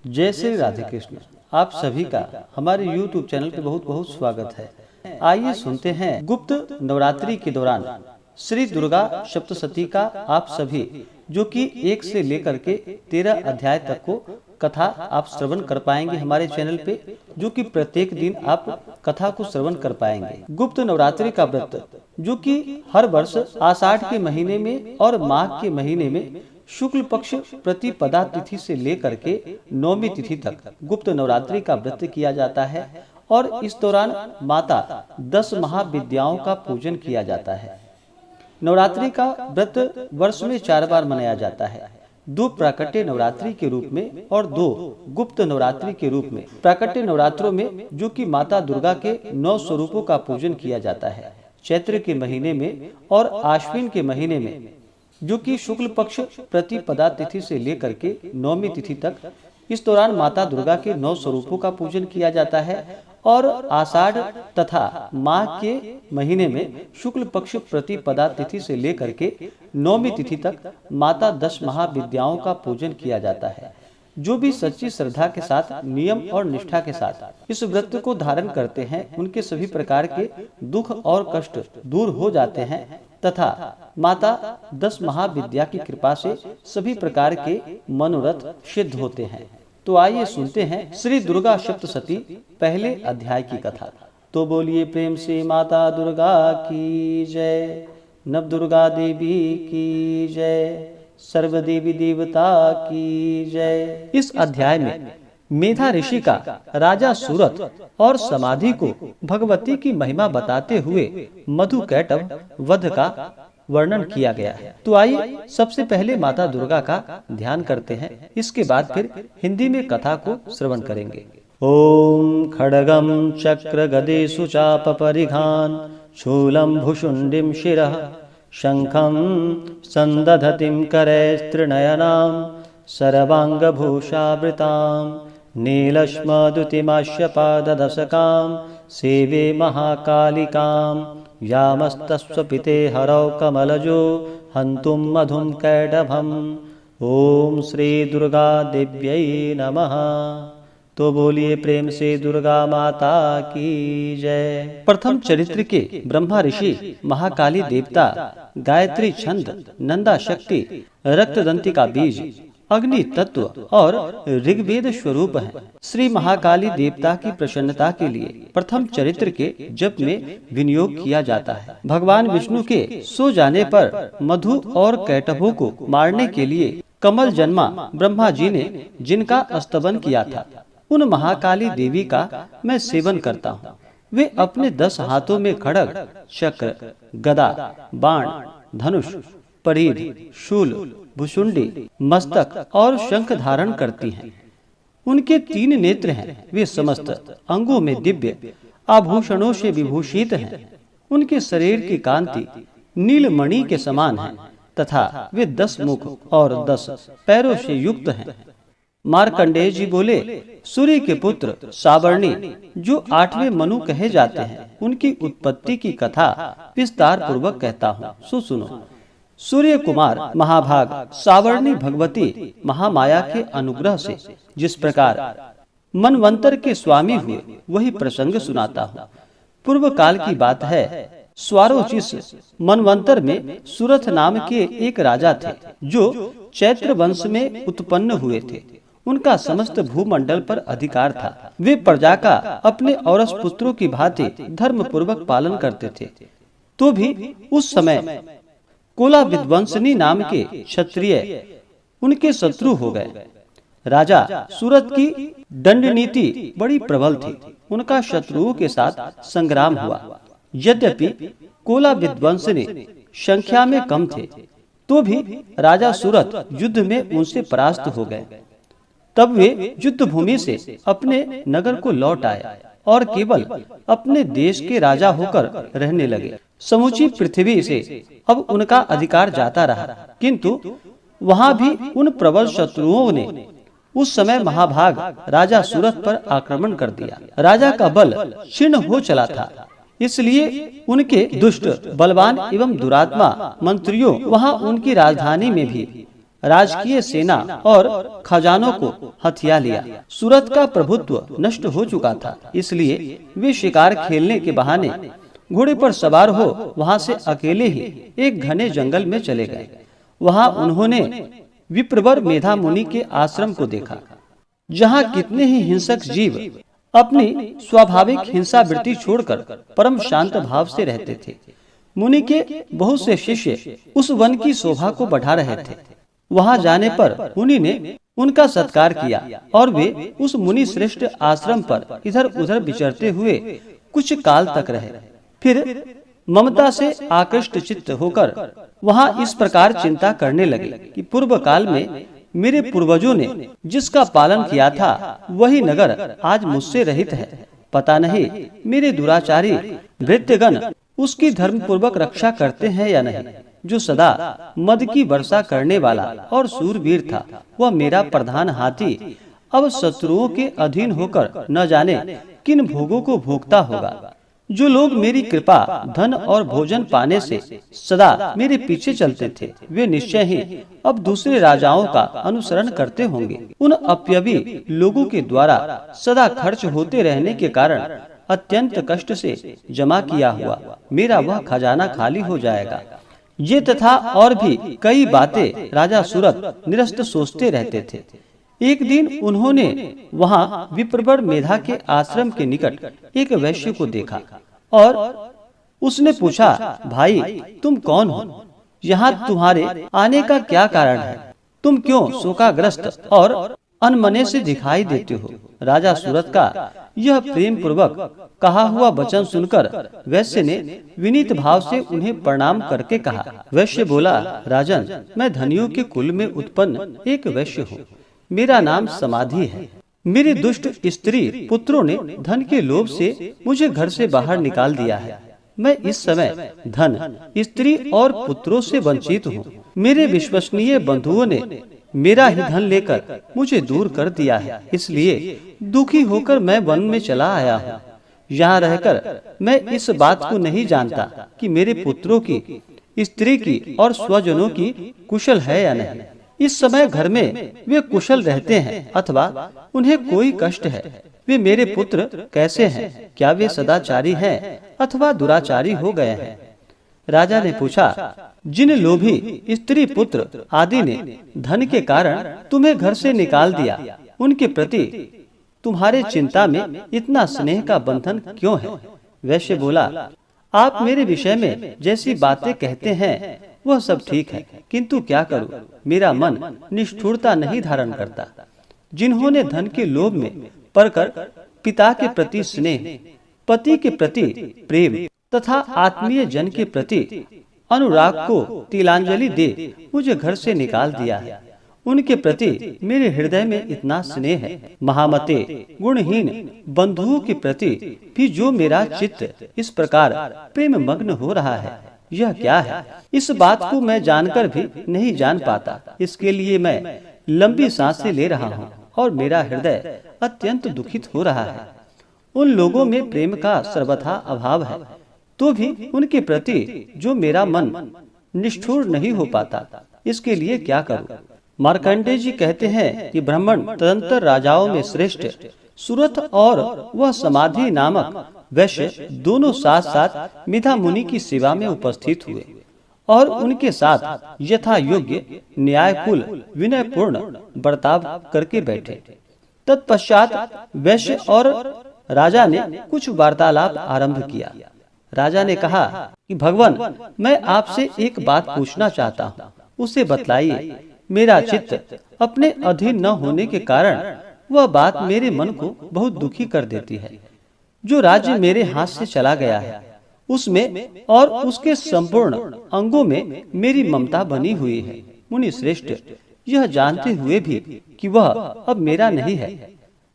जय श्री राधे कृष्ण। आप सभी का हमारे YouTube चैनल पे बहुत बहुत स्वागत है। आइए सुनते हैं गुप्त नवरात्रि के दौरान श्री दुर्गा सप्तशती का आप सभी जो कि 1 से लेकर के 13 अध्याय तक को कथा आप श्रवण कर पाएंगे हमारे चैनल पे, जो कि प्रत्येक दिन आप कथा को श्रवण कर पाएंगे। गुप्त नवरात्रि का व्रत जो कि हर वर्ष आषाढ़ के महीने में और माघ के महीने में शुक्ल पक्ष प्रतिपदा तिथि से लेकर के 9वीं तिथि तक गुप्त नवरात्रि का व्रत किया जाता है और इस दौरान माता 10 महाविद्याओं का पूजन किया जाता है। नवरात्रि का व्रत वर्ष में 4 बार मनाया जाता है, 2 प्राकट्य नवरात्रि के रूप में और 2 गुप्त नवरात्रि के रूप में। प्राकट्य नवरात्रों में जो कि माता दुर्गा के 9 स्वरूपों का पूजन किया जाता है, चैत्र के महीने में और आश्विन के महीने में जो कि शुक्ल पक्ष प्रतिपदा तिथि से लेकर के 9वीं तिथि तक, इस दौरान माता दुर्गा के 9 स्वरूपों का पूजन किया जाता है। और आषाढ़ तथा माघ के महीने में शुक्ल पक्ष प्रतिपदा तिथि से लेकर के 9वीं तिथि तक माता 10 महाविद्याओं का पूजन किया जाता है। जो भी सच्ची श्रद्धा के साथ, नियम और निष्ठा के साथ इस व्रत को धारण करते हैं, उनके सभी प्रकार के दुख और कष्ट दूर हो जाते हैं तथा माता 10 महाविद्या की कृपा से सभी प्रकार के मनोरथ सिद्ध होते हैं। तो आइए सुनते हैं श्री दुर्गा सप्तशती पहले अध्याय की कथा। तो बोलिए प्रेम से माता दुर्गा की जय, नव दुर्गा देवी की जय, सर्व देवी देवता की जय। इस अध्याय में मेधा ऋषि का राजा सूरत और समाधि को भगवती की महिमा बताते हुए मधु कैटभ वध का वर्णन किया गया है। तो आइए सबसे पहले माता दुर्गा का ध्यान करते हैं, इसके बाद फिर हिंदी में कथा को श्रवण करेंगे। ओम खड्गम चक्र गदेषु चाप परिघान शूलम भुशुंडिम शिरः शंखं संदधतिं करैस्त्रिनयनां सर्वांगभूषावृतां नीलश्मदुतिमाश्यपाददशकां सेवे महाकालिकां यामस्तस्वपिते हरौ कमलजो हन्तुं मधुं कैटभम्। ओम श्री दुर्गा देव्यै नमः। तो बोलिए प्रेम से दुर्गा माता की जय। प्रथम चरित्र के ब्रह्मा ऋषि महाकाली देवता गायत्री छंद, नंदा शक्ति, रक्तदंती का बीज, अग्नि तत्व और ऋग्वेद स्वरूप है। श्री महाकाली देवता की प्रसन्नता के लिए प्रथम चरित्र के जप में विनियोग किया जाता है। भगवान विष्णु के सो जाने पर मधु और कैटभों को मारने के लिए कमल जन्मा ब्रह्मा जी ने जिनका स्तवन किया था, उन महाकाली देवी का मैं सेवन करता हूँ। वे अपने 10 हाथों में खड्ग, चक्र, गदा, बाण, धनुष, परिध, शूल, भुशुंडी, मस्तक और शंख धारण करती हैं। उनके 3 नेत्र हैं। वे समस्त अंगों में दिव्य आभूषणों से विभूषित हैं। उनके शरीर की कांति नीलमणि के समान है तथा वे 10 मुख और 10 पैरों से युक्त हैं। मार्कंडेय जी बोले, सूर्य के पुत्र सावर्णी जो 8वें मनु कहे जाते हैं, उनकी उत्पत्ति की कथा विस्तार पूर्वक कहता हूँ, सो सुनो। सूर्य कुमार महाभाग सावर्णी भगवती महामाया के अनुग्रह से जिस प्रकार मनवंतर के स्वामी हुए, वही प्रसंग सुनाता हूँ। पूर्व काल की बात है। स्वारोचिस मनवंतर में सूरथ नाम के एक राजा थे जो चैत्र वंश में उत्पन्न हुए थे। उनका समस्त भूमंडल पर अधिकार था। वे प्रजा का अपने औरस पुत्रों की भांति धर्म पूर्वक पालन करते थे। तो भी उस समय कोला विद्वंसनी नाम के क्षत्रिय उनके शत्रु हो गए। राजा सूरत की दंड नीति बड़ी प्रबल थी। उनका शत्रुओं के साथ संग्राम हुआ। यद्यपि कोला विद्वंसनी संख्या में कम थे, तो भी राजा सूरत युद्ध में उनसे परास्त हो गए। तब वे युद्ध भूमि से अपने नगर को लौट आए और केवल अपने देश के राजा होकर रहने लगे। समूची पृथ्वी से अब उनका अधिकार जाता रहा, किंतु वहां भी उन प्रबल शत्रुओं ने उस समय महाभाग राजा सूरत पर आक्रमण कर दिया। राजा का बल क्षीण हो चला था, इसलिए उनके दुष्ट, बलवान एवं दुरात्मा मंत्रियों वहां उनकी राजधानी में भी राजकीय सेना और खजानों को हथिया लिया। सूरत का प्रभुत्व नष्ट हो चुका था, इसलिए वे शिकार खेलने के बहाने घोड़े पर सवार हो वहां से अकेले ही एक घने जंगल में चले गए। वहां उन्होंने विप्रवर मेधा मुनि के आश्रम को देखा, जहां कितने ही हिंसक जीव अपनी स्वाभाविक हिंसा वृत्ति छोड़कर परम शांत भाव से रहते थे। मुनि के बहुत से शिष्य उस वन की शोभा को बढ़ा रहे थे। वहां जाने पर मुनि ने उनका सत्कार किया और वे उस मुनि श्रेष्ठ आश्रम पर इधर उधर विचरते हुए कुछ काल तक रहे। फिर ममता से आकृष्ट चित्त होकर वहां इस प्रकार चिंता करने लगे कि पूर्व काल में मेरे पूर्वजों ने जिसका पालन किया था वही नगर आज मुझसे रहित है। पता नहीं मेरे दुराचारी भृत्यगण उसकी धर्म पूर्वक रक्षा करते हैं या नहीं। जो सदा मद की वर्षा करने वाला और सूरवीर था, वह मेरा प्रधान हाथी अब शत्रुओं के अधीन होकर न जाने किन भोगों को भोगता होगा। जो लोग मेरी कृपा, धन और भोजन पाने से सदा मेरे पीछे चलते थे, वे निश्चय ही अब दूसरे राजाओं का अनुसरण करते होंगे। उन अपयवी लोगों के द्वारा सदा खर्च होते रहने के कारण अत्यंत कष्ट से जमा किया हुआ मेरा वह खजाना खाली हो जाएगा। ये तथा और भी कई बातें राजा सूरत निरस्त सोचते रहते थे। एक दिन उन्होंने वहां विप्रवर मेधा के आश्रम के निकट एक वैश्य को देखा और उसने पूछा, भाई तुम कौन हो? यहाँ तुम्हारे आने का क्या कारण है? तुम क्यों शोकाग्रस्त और अनमने से दिखाई देते हो? राजा सूरत का यह प्रेम पूर्वक कहा हुआ वचन सुनकर वैश्य ने विनीत भाव से उन्हें प्रणाम करके कहा। वैश्य बोला, राजन, मैं धनियों के कुल में उत्पन्न एक वैश्य हूँ। मेरा नाम समाधि है। मेरी दुष्ट स्त्री पुत्रों ने धन के लोभ से मुझे घर से बाहर निकाल दिया है। मैं इस समय धन, स्त्री और पुत्रों से वंचित हूँ। मेरे विश्वसनीय बंधुओं ने मेरा ही धन लेकर मुझे दूर कर दिया है, इसलिए दुखी होकर मैं वन में चला आया हूँ। यहाँ रहकर मैं इस बात को नहीं जानता कि मेरे पुत्रों की, स्त्री की और स्वजनों की कुशल है या नहीं। इस समय घर में वे कुशल रहते हैं अथवा उन्हें कोई कष्ट है। वे मेरे पुत्र कैसे हैं? क्या वे सदाचारी हैं अथवा दुराचारी हो गए हैं? राजा ने पूछा, जिन लोभी स्त्री पुत्र आदि ने धन के कारण तुम्हें घर से निकाल दिया, उनके प्रति तुम्हारे चिंता में इतना स्नेह का बंधन क्यों है? वैश्य बोला, आप मेरे विषय में जैसी बातें कहते हैं वह सब ठीक है, किंतु क्या करूं, मेरा मन निष्ठुरता नहीं धारण करता। जिन्होंने धन के लोभ में पड़कर पिता के प्रति स्नेह, पति के प्रति प्रेम तथा आत्मीय जन के प्रति अनुराग को तिलांजलि दे मुझे घर से निकाल दिया है, उनके प्रति मेरे हृदय में इतना स्नेह है। महामते, गुणहीन बंधुओं के प्रति भी जो मेरा चित्त इस प्रकार प्रेम मग्न हो रहा है, यह क्या है? इस बात को मैं जानकर भी नहीं जान पाता। इसके लिए मैं लंबी सांसें ले रहा हूँ और मेरा हृदय अत्यंत दुखित हो रहा है। उन लोगों में प्रेम का सर्वथा अभाव है, तो भी उनके प्रति जो मेरा मन निष्ठुर नहीं हो पाता, इसके लिए क्या करूं? मार्कंडेय जी कहते हैं कि ब्राह्मण तदंतर राजाओं में श्रेष्ठ सूरत और वह समाधि नामक वैश्य दोनों साथ साथ मेधा मुनि की सेवा में उपस्थित हुए और उनके साथ यथा योग्य न्यायकुल विनय पूर्ण बर्ताव करके बैठे। तत्पश्चात वैश्य और राजा ने कुछ वार्तालाप आरंभ किया। राजा ने कहा कि भगवान, मैं आपसे एक बात पूछना चाहता हूँ, उसे बतलाइए। मेरा चित्त अपने अधीन न होने के कारण वह बात मेरे मन को बहुत दुखी कर देती है। जो राज्य मेरे हाथ से चला गया है, उसमें और उसके संपूर्ण अंगों में मेरी ममता बनी हुई है। मुनि श्रेष्ठ, यह जानते हुए भी कि वह अब मेरा नहीं है,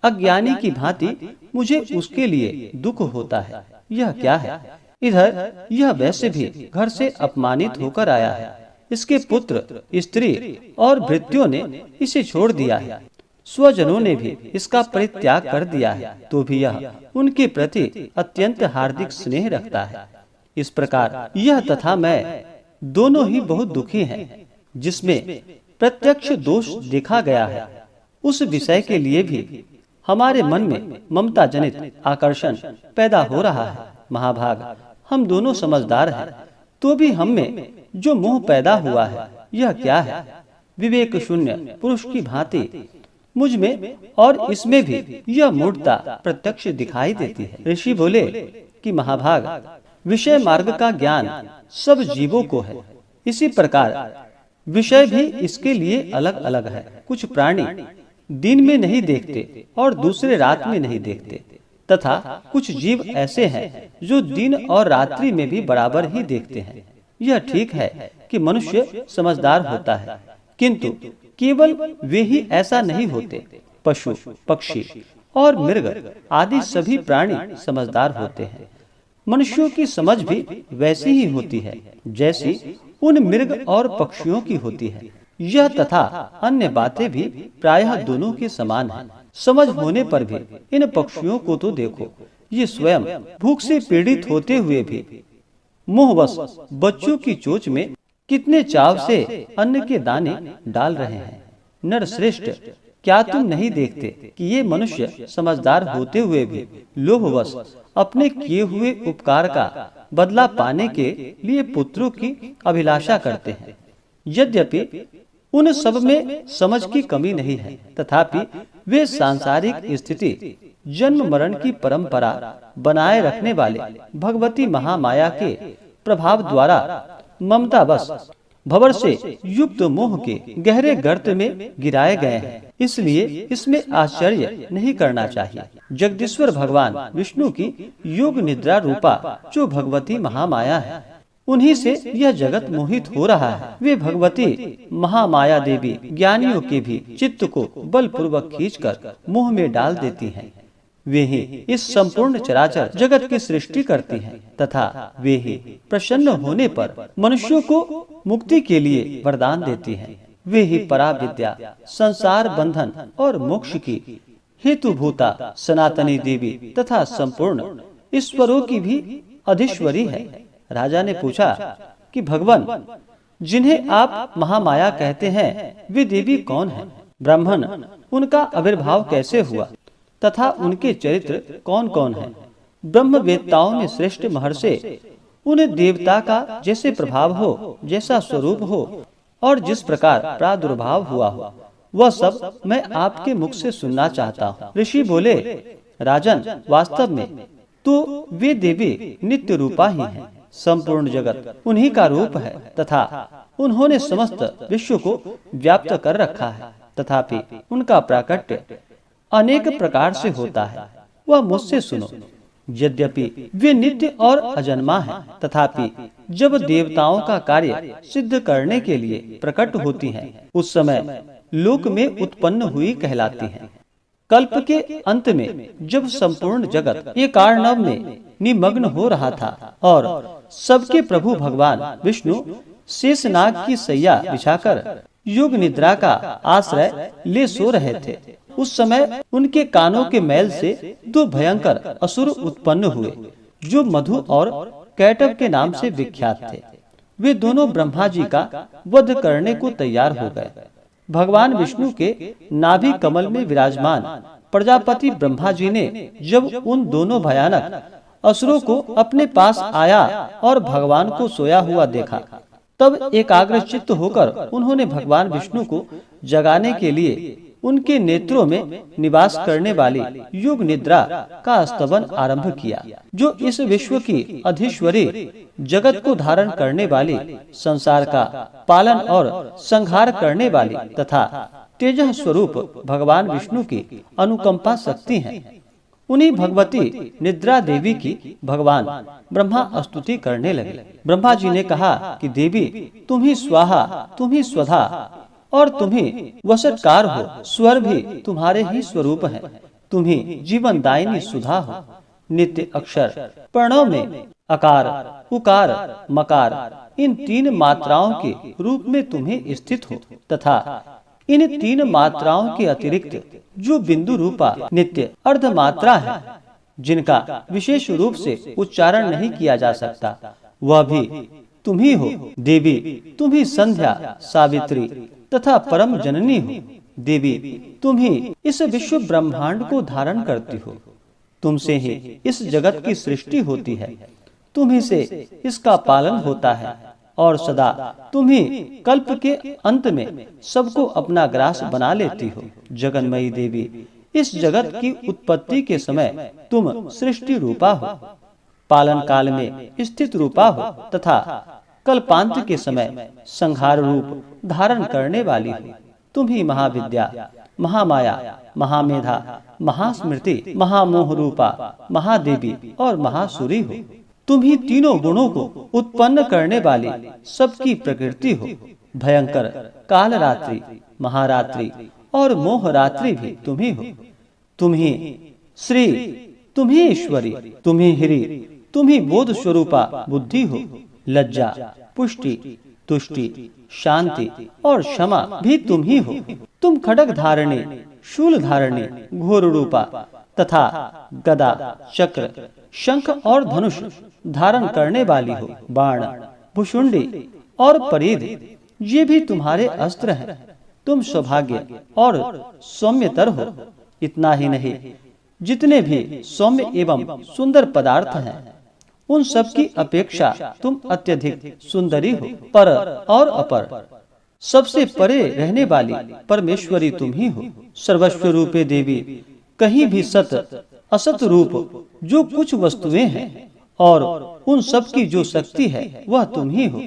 अज्ञानी की भांति मुझे उसके लिए दुख होता है। यह क्या है? इधर यह वैश्य भी घर से अपमानित होकर आया है। इसके पुत्र, स्त्री और भृत्यों ने इसे छोड़ दिया है। स्वजनों ने भी इसका परित्याग कर दिया है, तो भी यह उनके प्रति अत्यंत हार्दिक स्नेह रखता है। इस प्रकार यह तथा मैं दोनों ही बहुत दुखी हैं, जिसमें प्रत्यक्ष दोष देखा गया है, उस विषय के लिए भी हमारे मन में ममता जनित आकर्षण पैदा हो रहा है। महाभाग, हम दोनों समझदार हैं, तो भी हम में जो मोह पैदा हुआ है यह क्या है? विवेक शून्य पुरुष की भांति मुझ में और इसमें भी यह मूढ़ता प्रत्यक्ष दिखाई देती है। ऋषि बोले कि महाभाग, विषय मार्ग का ज्ञान सब जीवों को है, इसी प्रकार विषय भी इसके लिए अलग अलग है। कुछ प्राणी दिन में नहीं देखते और दूसरे रात में नहीं देखते, तथा कुछ जीव ऐसे हैं जो दिन और रात्रि में भी बराबर ही देखते हैं। यह ठीक है कि मनुष्य समझदार होता है, किंतु केवल वे ही ऐसा नहीं होते। पशु, पक्षी और मृग आदि सभी प्राणी समझदार होते हैं। मनुष्यों की समझ भी वैसी ही होती है जैसी उन मृग और पक्षियों की होती है। यह तथा अन्य बातें भी प्रायः दोनों के समान हैं। समझ होने पर भी इन पक्षियों को तो देखो, ये स्वयं भूख से पीड़ित होते हुए भी मोहवश बच्चों की चोंच में कितने चाव से अन्न के दाने डाल रहे हैं। नर श्रेष्ठ, क्या तुम नहीं देखते कि ये मनुष्य समझदार होते हुए भी लोभवश अपने किए हुए उपकार का बदला पाने के लिए पुत्रों की अभिलाषा करते हैं? यद्यपि उन सब में समझ की कमी नहीं है, तथापि वे सांसारिक स्थिति, जन्म मरण की परंपरा बनाए रखने वाले भगवती महामाया के प्रभाव द्वारा ममता बस भंवर से युक्त मोह के गहरे गर्त में गिराए गए हैं। इसलिए इसमें आश्चर्य नहीं करना चाहिए। जगदीश्वर भगवान विष्णु की योग निद्रा रूपा जो भगवती महामाया है, उन्हीं से यह जगत मोहित हो रहा है। वे भगवती महामाया देवी ज्ञानियों के भी चित्त को बलपूर्वक खींचकर मोह में डाल देती हैं। वे ही इस संपूर्ण चराचर जगत की सृष्टि करती हैं, तथा वे ही प्रसन्न होने पर मनुष्यों को मुक्ति के लिए वरदान देती हैं। वे ही परा विद्या, संसार बंधन और मोक्ष की हेतुभूता सनातनी देवी तथा संपूर्ण ईश्वरों की भी अधीश्वरी है। राजा ने पूछा कि भगवान, जिन्हें आप महामाया कहते हैं, वे देवी कौन हैं? ब्राह्मण, उनका आविर्भाव कैसे हुआ तथा उनके चरित्र कौन कौन हैं? ब्रह्म वेत्ताओं में श्रेष्ठ महर्षि उन देवता का जैसे प्रभाव हो, जैसा स्वरूप हो और जिस प्रकार प्रादुर्भाव हुआ हो, वह सब मैं आपके मुख से सुनना चाहता हूँ। ऋषि बोले, राजन, वास्तव में तो वे देवी नित्य रूपा ही हैं। संपूर्ण जगत उन्हीं का रूप है तथा उन्होंने समस्त विश्व को व्याप्त कर रखा है, तथापि उनका प्राकट्य अनेक प्रकार से होता है। वह मुझसे सुनो। यद्यपि वे नित्य और अजन्मा हैं, तथापि जब देवताओं का कार्य सिद्ध करने के लिए प्रकट होती हैं, उस समय लोक में उत्पन्न हुई कहलाती हैं। कल्प के अंत में जब संपूर्ण जगत एक कार्णव में निमग्न हो रहा था और सबके प्रभु भगवान विष्णु शेषनाग की सैया बिछाकर योग निद्रा का आश्रय ले सो रहे थे, उस समय उनके कानों के मैल से दो भयंकर असुर उत्पन्न हुए, जो मधु और कैटव के नाम से विख्यात थे। वे दोनों ब्रह्मा जी का वध करने को तैयार हो गए। भगवान विष्णु के नाभि कमल में विराजमान प्रजापति ब्रह्मा जी ने जब उन दोनों भयानक असुरों को अपने पास आया और भगवान को सोया हुआ देखा, तब एकाग्र चित्त होकर उन्होंने भगवान विष्णु को जगाने के लिए उनके नेत्रों में निवास करने वाली योग निद्रा का स्तवन आरंभ किया, जो इस विश्व की अधीश्वरी, जगत को धारण करने वाली, संसार का पालन और संहार करने वाली तथा तेजः स्वरूप भगवान विष्णु की अनुकंपा शक्ति है। उन्हीं भगवती निद्रा देवी की भगवान ब्रह्मा स्तुति करने लगे। ब्रह्मा जी ने कहा कि देवी, तुम ही स्वाहा, तुम ही स्वधा और तुम ही वशटकार हो। स्वर भी तुम्हारे ही स्वरूप है। तुम ही जीवन दायिनी सुधा हो। नित्य अक्षर प्रणव में अकार, उकार, मकार इन तीन मात्राओं के रूप में तुम्हें स्थित हो, तथा इन तीन मात्राओं के अतिरिक्त जो बिंदु रूपा नित्य अर्ध मात्रा है, जिनका विशेष रूप से उच्चारण नहीं किया जा सकता, वह भी तुम ही हो। देवी, तुम ही संध्या, सावित्री, तथा परम जननी हो। देवी, तुम ही इस विश्व ब्रह्मांड को धारण करती हो। तुमसे ही इस जगत की सृष्टि होती है, तुम ही से इसका पालन होता है और सदा तुम ही कल्प के अंत में सबको अपना ग्रास बना लेती हो। जगन्मयी देवी, इस जगत की उत्पत्ति के समय तुम सृष्टि रूपा हो, पालन काल में स्थित रूपा हो तथा कल्पांत के समय संहार रूप धारण करने वाली हो। तुम ही महाविद्या, महामाया, महामेधा, महास्मृति, महामोह रूपा महादेवी और महासुरी हो। तुम ही तीनों गुणों को उत्पन्न करने वाली सबकी प्रकृति हो। भयंकर काल रात्रि, महारात्रि और मोह रात्रि भी तुम ही हो। तुम ही श्री, तुम ही ईश्वरी, तुम ही हिरी, तुम ही बोध स्वरूपा बुद्धि हो। लज्जा, पुष्टि, तुष्टि, शांति और क्षमा भी तुम ही हो। तुम खड्ग धारणी, शूल धारणी, घोर रूपा तथा गदा, चक्र, शंख और धनुष धारण करने वाली हो। बाण, भुषुंडी और परिध ये भी तुम्हारे अस्त्र हैं। तुम सौभाग्य और सौम्यतर हो। इतना ही नहीं, जितने भी सौम्य एवं सुंदर पदार्थ हैं उन सब की अपेक्षा तुम अत्यधिक सुंदरी हो। पर और अपर, सबसे परे रहने वाली परमेश्वरी तुम ही हो। सर्वस्व रूपे देवी, कहीं भी सत असत रूप जो कुछ वस्तुएं हैं और उन सब की जो शक्ति है वह तुम ही हो।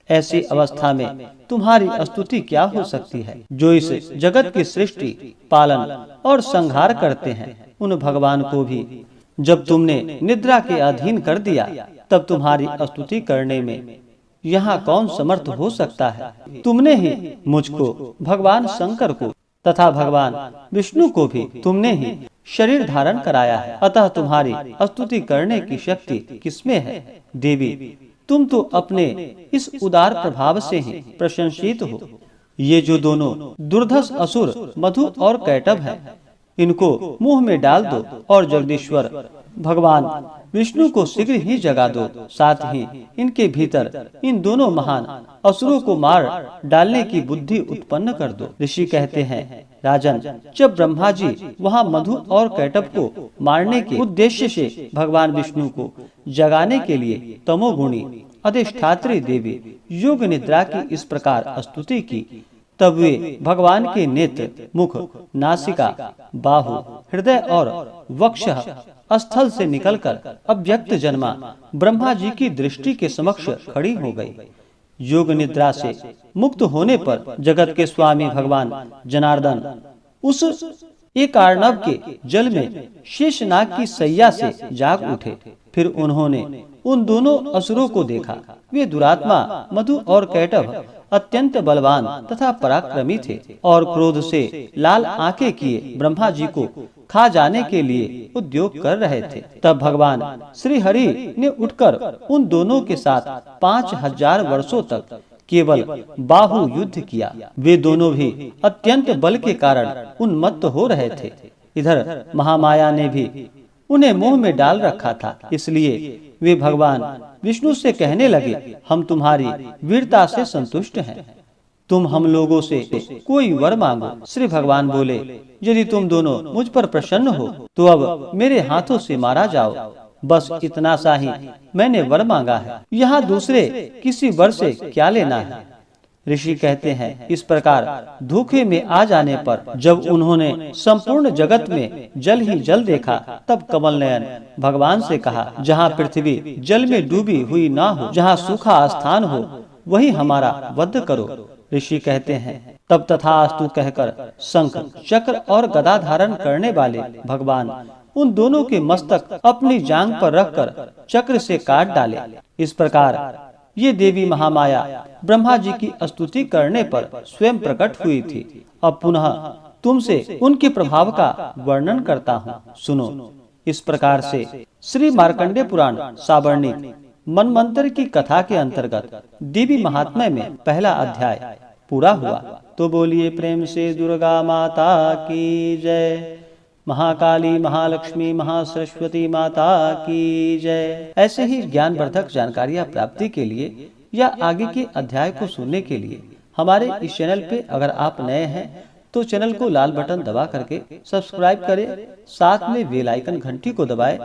ऐसी अवस्था में तुम्हारी स्तुति क्या हो सकती है। जो इस जगत की सृष्टि, पालन और संहार करते हैं, उन भगवान को भी जब तुमने निद्रा के अधीन कर दिया, तब तुम्हारी स्तुति करने में यहाँ कौन समर्थ हो सकता है। तुमने ही मुझको, भगवान शंकर को तथा भगवान विष्णु को भी तुमने ही शरीर धारण कराया है, अतः तुम्हारी स्तुति करने की शक्ति किसमें है। देवी, तुम तो अपने इस उदार प्रभाव से ही प्रशंसित हो। ये जो दोनों दुर्धर्ष असुर मधु और कैटभ हैं, इनको मुंह में डाल दो और जगदीश्वर भगवान विष्णु को शीघ्र ही जगा दो। साथ ही इनके भीतर इन दोनों महान असुरों को मार डालने की बुद्धि उत्पन्न कर दो। ऋषि कहते हैं, राजन, जब ब्रह्मा जी वहाँ मधु और कैटभ को मारने के उद्देश्य से भगवान विष्णु को जगाने के लिए तमोगुणी अधिष्ठात्री देवी योग निद्रा की इस प्रकार स्तुति की, तब वे भगवान के नेत्र, मुख, नासिका, बाहु, हृदय और वक्ष स्थल से निकलकर अव्यक्त जन्मा ब्रह्मा जी की दृष्टि के समक्ष खड़ी हो गई। योग निद्रा से मुक्त होने पर जगत के स्वामी भगवान जनार्दन उस एक अर्णव के जल में शेषनाग की सैया से जाग उठे। फिर उन्होंने उन दोनों असुरों को देखा। वे दुरात्मा मधु और कैटभ अत्यंत बलवान तथा पराक्रमी थे और क्रोध से लाल आंखें किए ब्रह्मा जी को खा जाने के लिए उद्योग कर रहे थे। तब भगवान श्री हरि ने उठकर उन दोनों के साथ 5000 वर्षों तक केवल बाहु युद्ध किया। वे दोनों भी अत्यंत बल के कारण उन्मत्त हो रहे थे। इधर महामाया ने भी उन्हें मोह में डाल रखा था, इसलिए वे भगवान विष्णु से कहने लगे, हम तुम्हारी वीरता से संतुष्ट हैं, तुम हम लोगों से कोई वर मांगो। श्री भगवान बोले, यदि तुम दोनों मुझ पर प्रसन्न हो तो अब मेरे हाथों से मारा जाओ। बस इतना सा ही मैंने वर मांगा है, यहाँ दूसरे किसी वर से क्या लेना है। ऋषि कहते हैं, इस प्रकार धोखे में आ जाने पर जब उन्होंने संपूर्ण जगत में जल ही जल देखा, तब कमल नयन भगवान से कहा, जहाँ पृथ्वी जल में डूबी हुई ना हो, जहाँ सूखा स्थान हो, वही हमारा वध करो। ऋषि कहते हैं, तब तथास्तु कहकर शंख, चक्र और गदा धारण करने वाले भगवान उन दोनों के मस्तक अपनी जांग पर रखकर चक्र से काट डाले। इस प्रकार ये देवी महामाया ब्रह्मा जी की स्तुति करने पर स्वयं प्रकट हुई थी। अब पुनः तुमसे उनके प्रभाव का वर्णन करता हूँ, सुनो। इस प्रकार से श्री मार्कंडेय पुराण सावर्णिक मनमंत्र की कथा के अंतर्गत देवी महात्म्य में पहला अध्याय पूरा हुआ। तो बोलिए प्रेम से दुर्गा माता की जय, महाकाली, महालक्ष्मी, महासरस्वती माता की जय। ऐसे ही ज्ञानवर्धक जानकारियाँ प्राप्ति के लिए या आगे के अध्याय को सुनने के लिए हमारे इस चैनल पे अगर आप नए हैं तो चैनल को लाल बटन दबा करके सब्सक्राइब करें, साथ में बेल आइकन घंटी को दबाएं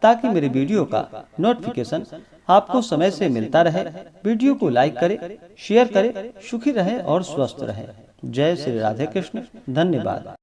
ताकि मेरे वीडियो का नोटिफिकेशन आपको समय से मिलता रहे। वीडियो को लाइक करें, शेयर करें। सुखी रहें और स्वस्थ रहें। जय श्री राधे कृष्ण। धन्यवाद।